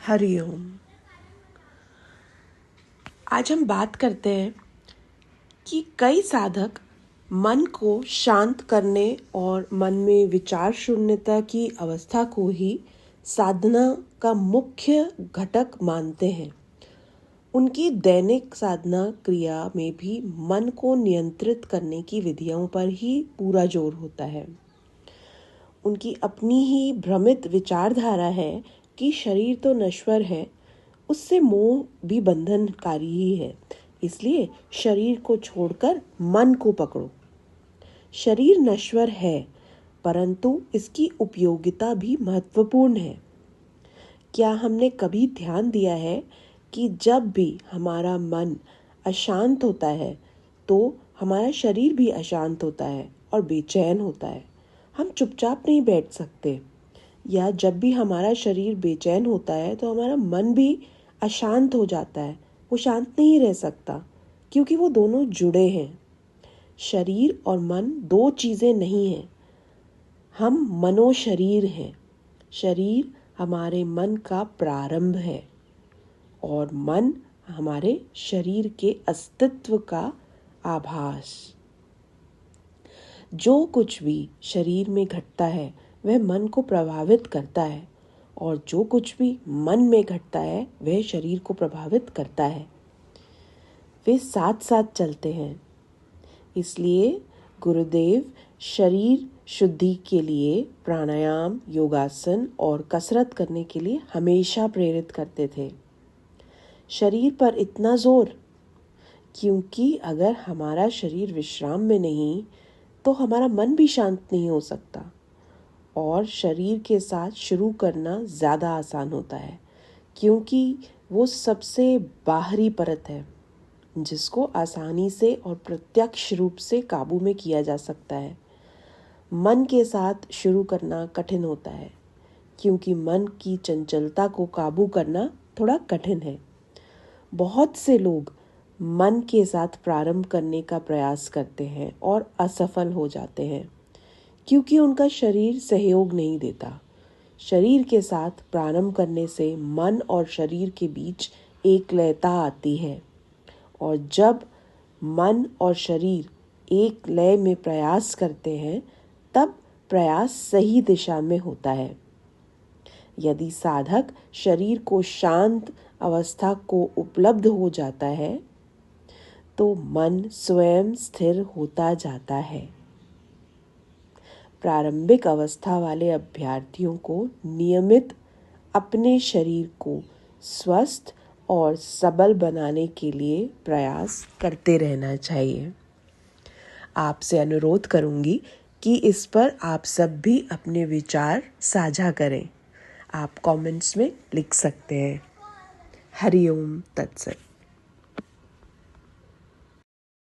हरिओम। आज हम बात करते हैं कि कई साधक मन को शांत करने और मन में विचार शून्यता की अवस्था को ही साधना का मुख्य घटक मानते हैं। उनकी दैनिक साधना क्रिया में भी मन को नियंत्रित करने की विधियों पर ही पूरा जोर होता है। उनकी अपनी ही भ्रमित विचारधारा है कि शरीर तो नश्वर है, उससे मोह भी बंधनकारी ही है, इसलिए शरीर को छोड़कर मन को पकड़ो। शरीर नश्वर है, परंतु इसकी उपयोगिता भी महत्वपूर्ण है। क्या हमने कभी ध्यान दिया है कि जब भी हमारा मन अशांत होता है तो हमारा शरीर भी अशांत होता है और बेचैन होता है। हम चुपचाप नहीं बैठ सकते, या जब भी हमारा शरीर बेचैन होता है तो हमारा मन भी अशांत हो जाता है। वो शांत नहीं रह सकता क्योंकि वो दोनों जुड़े हैं। शरीर और मन दो चीज़ें नहीं हैं, हम मनोशरीर हैं। शरीर हमारे मन का प्रारंभ है और मन हमारे शरीर के अस्तित्व का आभास। जो कुछ भी शरीर में घटता है वह मन को प्रभावित करता है, और जो कुछ भी मन में घटता है वह शरीर को प्रभावित करता है। वे साथ साथ चलते हैं। इसलिए गुरुदेव शरीर शुद्धि के लिए प्राणायाम, योगासन और कसरत करने के लिए हमेशा प्रेरित करते थे। शरीर पर इतना जोर क्योंकि अगर हमारा शरीर विश्राम में नहीं तो हमारा मन भी शांत नहीं हो सकता, और शरीर के साथ शुरू करना ज़्यादा आसान होता है क्योंकि वो सबसे बाहरी परत है जिसको आसानी से और प्रत्यक्ष रूप से काबू में किया जा सकता है। मन के साथ शुरू करना कठिन होता है क्योंकि मन की चंचलता को काबू करना थोड़ा कठिन है। बहुत से लोग मन के साथ प्रारंभ करने का प्रयास करते हैं और असफल हो जाते हैं क्योंकि उनका शरीर सहयोग नहीं देता। शरीर के साथ प्रारंभ करने से मन और शरीर के बीच एक लयता आती है, और जब मन और शरीर एक लय में प्रयास करते हैं तब प्रयास सही दिशा में होता है। यदि साधक शरीर को शांत अवस्था को उपलब्ध हो जाता है तो मन स्वयं स्थिर होता जाता है। प्रारंभिक अवस्था वाले अभ्यर्थियों को नियमित अपने शरीर को स्वस्थ और सबल बनाने के लिए प्रयास करते रहना चाहिए। आपसे अनुरोध करूंगी कि इस पर आप सब भी अपने विचार साझा करें। आप कमेंट्स में लिख सकते हैं। हरिओम तत्सत।